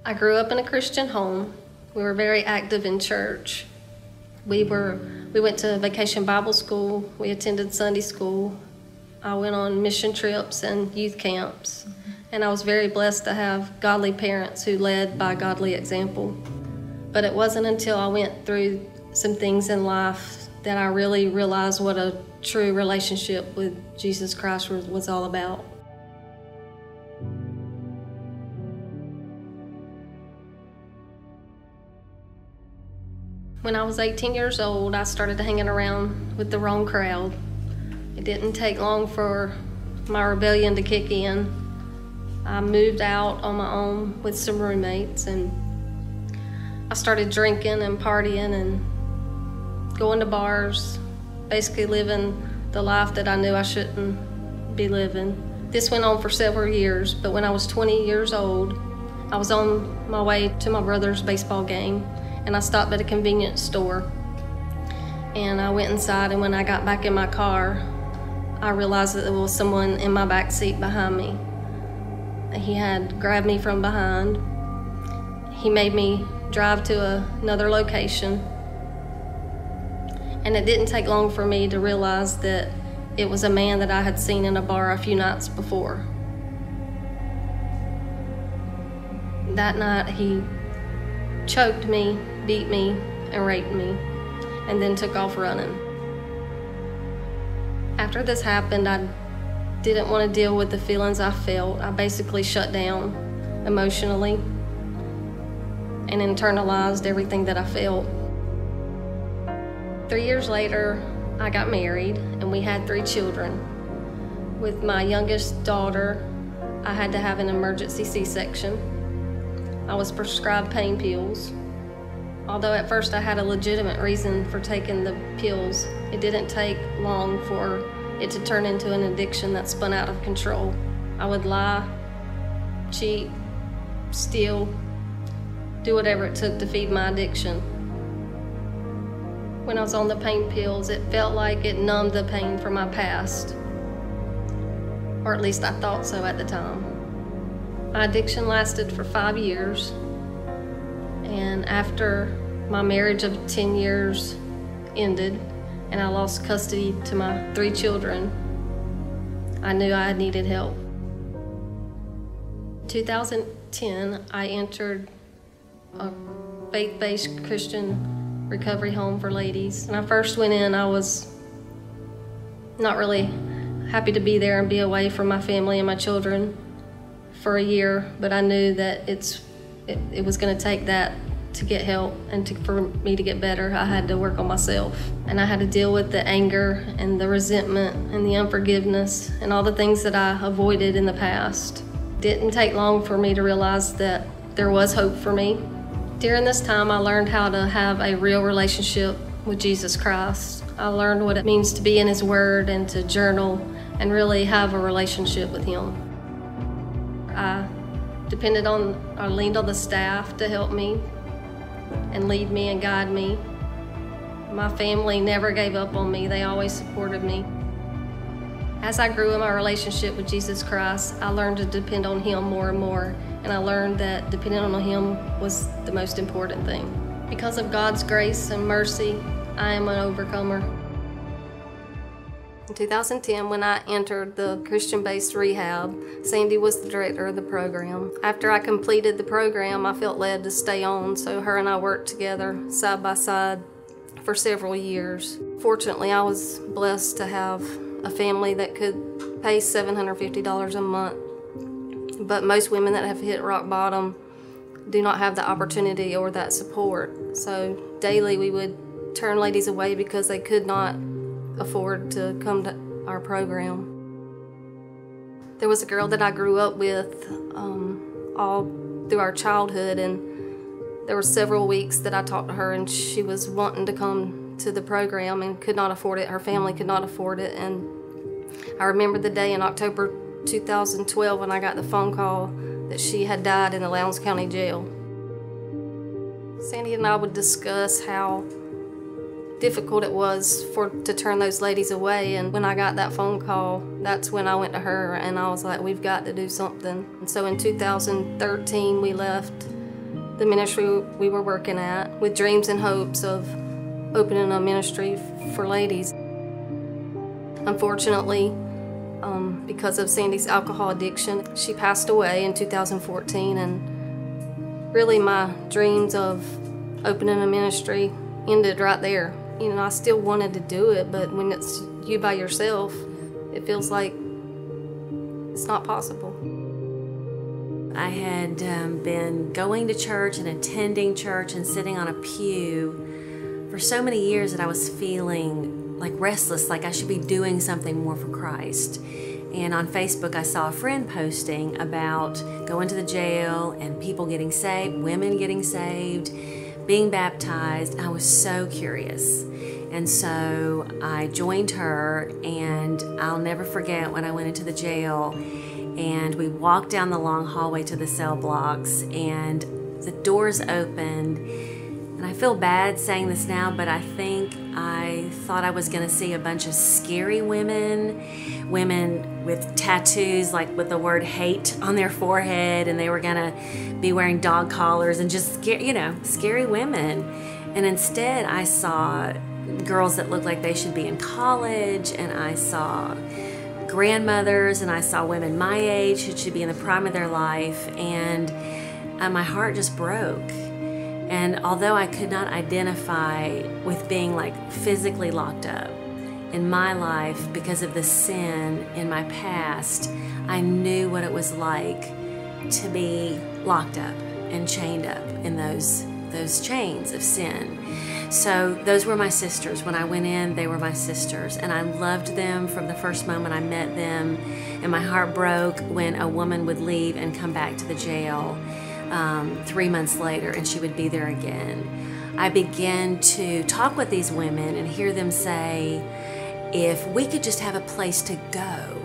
I grew up in a Christian home. We were very active in church. We went to vacation Bible school. We attended Sunday school. I went on mission trips and youth camps. And I was very blessed to have godly parents who led by godly example. But it wasn't until I went through some things in life that I really realized what a true relationship with Jesus Christ was all about. When I was 18 years old, I started hanging around with the wrong crowd. It didn't take long for my rebellion to kick in. I moved out on my own with some roommates, and I started drinking and partying and going to bars, basically living the life that I knew I shouldn't be living. This went on for several years, but when I was 20 years old, I was on my way to my brother's baseball game, and I stopped at a convenience store. And I went inside, and when I got back in my car, I realized that there was someone in my back seat behind me. He had grabbed me from behind. He made me drive to another location. And it didn't take long for me to realize that it was a man that I had seen in a bar a few nights before. That night, he choked me, beat me, and raped me, and then took off running. After this happened, I didn't want to deal with the feelings I felt. I basically shut down emotionally and internalized everything that I felt. 3 years later, I got married, and we had 3 children. With my youngest daughter, I had to have an emergency C-section. I was prescribed pain pills. Although at first I had a legitimate reason for taking the pills, it didn't take long for it to turn into an addiction that spun out of control. I would lie, cheat, steal, do whatever it took to feed my addiction. When I was on the pain pills, it felt like it numbed the pain from my past, or at least I thought so at the time. My addiction lasted for 5 years, and after my marriage of 10 years ended and I lost custody to my 3 children, I knew I needed help. In 2010, I entered a faith-based Christian recovery home for ladies. When I first went in, I was not really happy to be there and be away from my family and my children for a year, but I knew that it was going to take that to get help, and for me to get better, I had to work on myself. And I had to deal with the anger and the resentment and the unforgiveness and all the things that I avoided in the past. It didn't take long for me to realize that there was hope for me. During this time, I learned how to have a real relationship with Jesus Christ. I learned what it means to be in His Word and to journal and really have a relationship with Him. I leaned on the staff to help me and lead me and guide me. My family never gave up on me. They always supported me. As I grew in my relationship with Jesus Christ, I learned to depend on Him more and more, and I learned that depending on Him was the most important thing. Because of God's grace and mercy, I am an overcomer. In 2010, when I entered the Christian-based rehab, Sandy was the director of the program. After I completed the program, I felt led to stay on, so her and I worked together side by side for several years. Fortunately, I was blessed to have a family that could pay $750 a month, but most women that have hit rock bottom do not have the opportunity or that support. So daily we would turn ladies away because they could not afford to come to our program. There was a girl that I grew up with all through our childhood, and there were several weeks that I talked to her, and she was wanting to come to the program and could not afford it. Her family could not afford it, and I remember the day in October 2012 when I got the phone call that she had died in the Lowndes County Jail. Sandy and I would discuss how difficult it was to turn those ladies away, and when I got that phone call, that's when I went to her and I was like, we've got to do something. And so in 2013 we left the ministry we were working at with dreams and hopes of opening a ministry for ladies. Unfortunately, because of Sandy's alcohol addiction, she passed away in 2014, and really my dreams of opening a ministry ended right there. You know, I still wanted to do it, but when it's you by yourself, it feels like it's not possible. I had been going to church and attending church and sitting on a pew for so many years that I was feeling like restless, like I should be doing something more for Christ. And on Facebook, I saw a friend posting about going to the jail and people getting saved, women getting saved, being baptized. I was so curious. And so I joined her, and I'll never forget when I went into the jail and we walked down the long hallway to the cell blocks and the doors opened. And I feel bad saying this now, but I think I thought I was gonna see a bunch of scary women with tattoos, like with the word hate on their forehead, and they were gonna be wearing dog collars and just, scary women. And instead I saw girls that looked like they should be in college, and I saw grandmothers, and I saw women my age who should be in the prime of their life, and my heart just broke. And although I could not identify with being like physically locked up in my life because of the sin in my past, I knew what it was like to be locked up and chained up in those chains of sin. So those were my sisters. When I went in, they were my sisters, and I loved them from the first moment I met them. And my heart broke when a woman would leave and come back to the jail 3 months later, and she would be there again. I began to talk with these women and hear them say, if we could just have a place to go,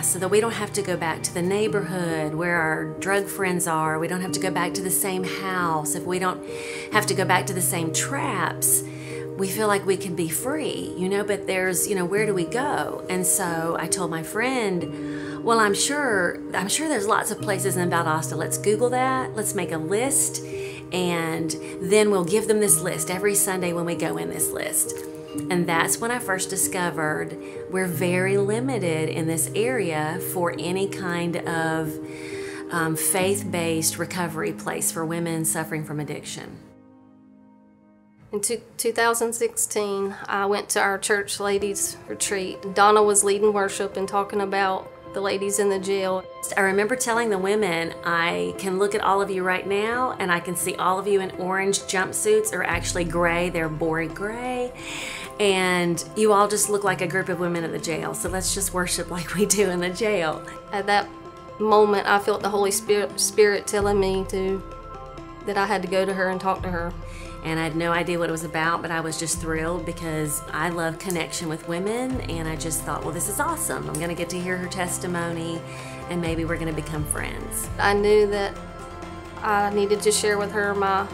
so that we don't have to go back to the neighborhood where our drug friends are, we don't have to go back to the same house, if we don't have to go back to the same traps, we feel like we can be free, but there's, where do we go? And so I told my friend, well, I'm sure there's lots of places in Valdosta. Let's Google that, let's make a list, and then we'll give them this list every Sunday when we go in this list. And that's when I first discovered we're very limited in this area for any kind of faith-based recovery place for women suffering from addiction. In 2016, I went to our church ladies retreat. Donna was leading worship and talking about the ladies in the jail. I remember telling the women, I can look at all of you right now and I can see all of you in orange jumpsuits, or actually gray, they're boring gray. And you all just look like a group of women in the jail. So let's just worship like we do in the jail. At that moment, I felt the Holy Spirit telling me that I had to go to her and talk to her. And I had no idea what it was about, but I was just thrilled because I love connection with women, and I just thought, well, this is awesome. I'm gonna get to hear her testimony, and maybe we're gonna become friends. I knew that I needed to share with her my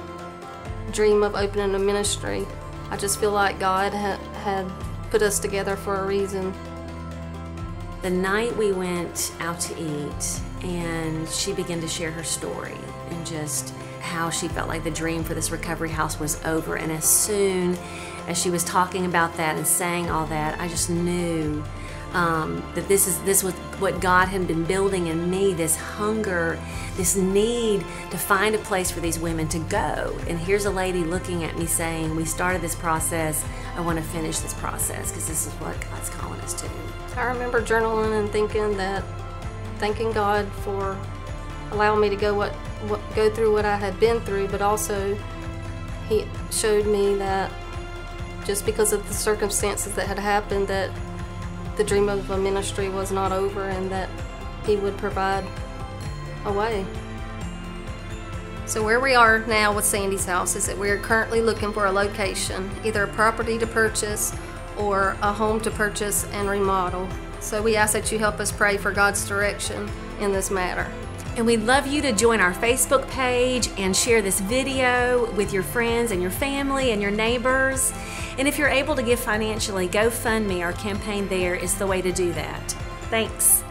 dream of opening a ministry. I just feel like God had put us together for a reason. The night we went out to eat, and she began to share her story and just how she felt like the dream for this recovery house was over. And as soon as she was talking about that and saying all that, I just knew that this was what God had been building in me, this hunger, this need to find a place for these women to go. And here's a lady looking at me saying, we started this process, I want to finish this process because this is what God's calling us to. I remember journaling and thanking God for allowing me to go through what I had been through, but also He showed me that just because of the circumstances that had happened, that the dream of a ministry was not over, and that He would provide a way. So where we are now with Sandy's house is that we are currently looking for a location, either a property to purchase or a home to purchase and remodel. So we ask that you help us pray for God's direction in this matter. And we'd love you to join our Facebook page and share this video with your friends and your family and your neighbors. And if you're able to give financially, GoFundMe, our campaign there, is the way to do that. Thanks.